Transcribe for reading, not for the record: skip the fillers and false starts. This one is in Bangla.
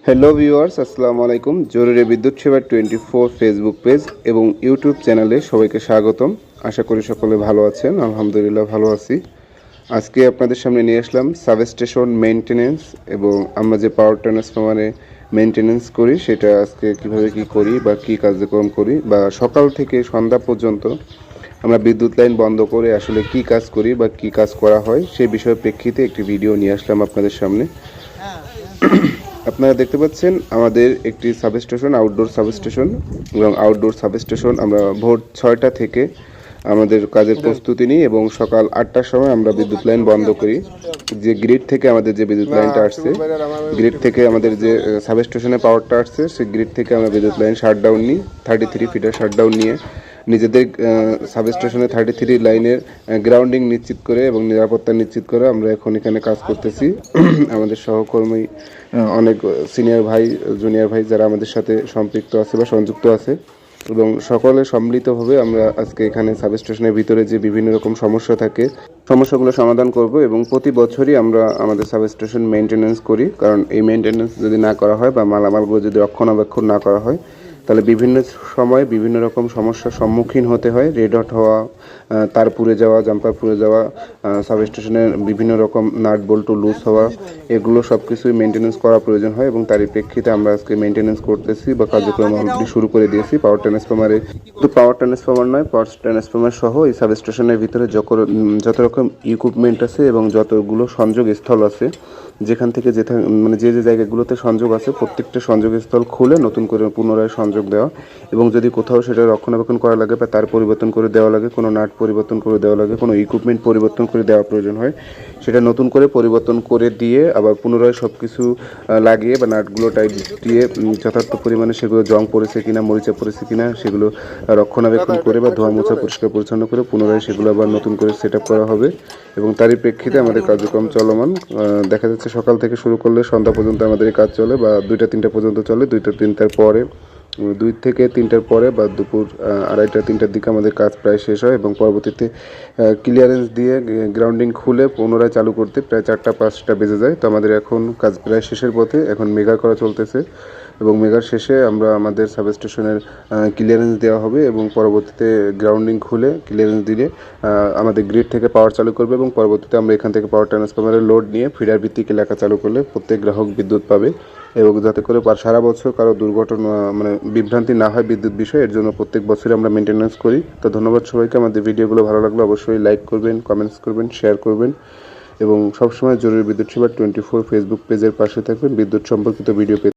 হ্যালো ভিউয়ার্স, আসসালামু আলাইকুম। জরুরি বিদ্যুৎ সেবা 24 ফেসবুক পেজ এবং ইউটিউব চ্যানেলে সবাইকে স্বাগতম। আশা করি সকলে ভালো আছেন। আলহামদুলিল্লাহ ভালো আছি। আজকে আপনাদের সামনে নিয়ে আসলাম সাবস্টেশন মেইনটেনেন্স এবং আমরা যে পাওয়ার ট্রান্সফরমারে মেইনটেনেন্স করি সেটা আজকে কিভাবে কি করি বা কি কার্যক্রম করি বা সকাল থেকে সন্ধ্যা পর্যন্ত আমরা বিদ্যুৎ লাইন বন্ধ করে আসলে কি কাজ করি বা কি কাজ করা হয় সেই বিষয়ে প্রেক্ষিতে একটি ভিডিও নিয়ে আসলাম আপনাদের সামনে। আপনারা দেখতে পাচ্ছেন আমাদের একটি সাবস্টেশন, আউটডোর সাবস্টেশন এবং আউটডোর সাবস্টেশন আমরা ভোর 6টা থেকে আমাদের কাজের প্রস্তুতি নিই এবং সকাল 8টার সময় আমরা বিদ্যুৎ লাইন বন্ধ করি। যে গ্রিড থেকে আমাদের যে বিদ্যুৎ লাইনটা আসছে, গ্রিড থেকে আমাদের যে সাবস্টেশনে পাওয়ারটা আসছে, সেই গ্রিড থেকে আমরা বিদ্যুৎ লাইন শাটডাউন নিই। 33 ফিটার শাটডাউন নিয়ে নিজেদের সাবস্টেশনে 33 লাইনের গ্রাউন্ডিং নিশ্চিত করে এবং নিরাপত্তা নিশ্চিত করে আমরা এখন এখানে কাজ করতেছি। আমাদের সহকর্মী অনেক সিনিয়র ভাই, জুনিয়র ভাই যারা আমাদের সাথে সম্পৃক্ত আছে বা সংযুক্ত আছে এবং সকলে সম্মিলিতভাবে আমরা আজকে এখানে সাবস্টেশনের ভিতরে যে বিভিন্ন রকম সমস্যা থাকে সমস্যাগুলো সমাধান করব এবং প্রতি বছরই আমরা আমাদের সাবস্টেশন মেইনটেনেন্স করি। কারণ এই মেইনটেনেন্স যদি না করা হয় বা মালামালগুলো যদি রক্ষণাবেক্ষণ না করা হয় তাহলে বিভিন্ন সময় বিভিন্ন রকম সমস্যার সম্মুখীন হতে হয়। রেড হট হওয়া, তার পুড়ে যাওয়া, জাম্পার পুড়ে যাওয়া, সাবস্টেশনের বিভিন্ন রকম নাট বল্টু লুজ হওয়া, এগুলো সব কিছুই মেনটেন্যান্স করা প্রয়োজন হয় এবং তারই প্রেক্ষিতে আমরা আজকে মেনটেন্যান্স করতেছি বা কার্যক্রম অলরেডি শুরু করে দিয়েছি। পাওয়ার ট্রান্সফরমারে তো পাওয়ার ট্রান্সফরমার নয়, পাওয়ার ট্রান্সফরমার সহ এই সাবস্টেশনের ভিতরে যত রকম ইকুইপমেন্ট আছে এবং যতগুলো সংযোগ স্থল আছে, যেখান থেকে মানে যে জায়গাগুলোতে সংযোগ আছে প্রত্যেকটা সংযোগস্থল খুলে নতুন করে পুনরায় সংযোগ দেওয়া এবং যদি কোথাও সেটা রক্ষণাবেক্ষণ করা লাগে বা তার পরিবর্তন করে দেওয়া লাগে, কোনো নাট পরিবর্তন করে দেওয়া লাগে, কোনো ইকুইপমেন্ট পরিবর্তন করে দেওয়া প্রয়োজন হয়, সেটা নতুন করে পরিবর্তন করে দিয়ে আবার পুনরায় সব কিছু লাগিয়ে বা নাটগুলো টাইট দিয়ে যথার্থ পরিমাণে সেগুলো জং পড়েছে কিনা, মরিচা পড়েছে কিনা সেগুলো রক্ষণাবেক্ষণ করে বা ধোয়া মোছা পরিষ্কার পরিচ্ছন্ন করে পুনরায় সেগুলো আবার নতুন করে সেট আপ করা হবে এবং তারই প্রেক্ষিতে আমাদের কার্যক্রম চলমান। দেখা যাচ্ছে সকাল থেকে শুরু করলে সন্ধ্যা পর্যন্ত আমাদের এই কাজ চলে বা 2টা-3টা পর্যন্ত চলে। 2টা-3টার পরে 2 থেকে 3টার পরে বা দুপুর 2:30-3টার দিকে আমাদের কাজ প্রায় শেষ হয় এবং পরবর্তীতে ক্লিয়ারেন্স দিয়ে গ্রাউন্ডিং খুলে পুনরায় চালু করতে প্রায় 4টা-5টা বেজে যায়। তো আমাদের এখন কাজ প্রায় শেষের পথে, এখন মেগা করা চলতেছে এবং মেগার শেষে আমরা আমাদের সাবস্টেশনের ক্লিয়ারেন্স দেওয়া হবে এবং পরবর্তীতে গ্রাউন্ডিং খুলে ক্লিয়ারেন্স দিলে আমাদের গ্রিড থেকে পাওয়ার চালু করবে এবং পরবর্তীতে আমরা এখান থেকে পাওয়ার ট্রান্সফরমারের লোড নিয়ে ফিডার ভিত্তিক এলাকা চালু করলে প্রত্যেক গ্রাহক বিদ্যুৎ পাবে এবং যাতে করে সারা বছর কারো দুর্ঘটনা মানে বিভ্রান্তি না হয় বিদ্যুৎ বিষয়ে, এর জন্য প্রত্যেক বছরই আমরা মেনটেন্যান্স করি। তো ধন্যবাদ সবাইকে। আমাদের ভিডিওগুলো ভালো লাগলে অবশ্যই লাইক করবেন, কমেন্টস করবেন, শেয়ার করবেন এবং সবসময় জরুরি বিদ্যুৎ সেবা 24 ফেসবুক পেজের পাশে থাকবেন বিদ্যুৎ সম্পর্কিত ভিডিও পেতে।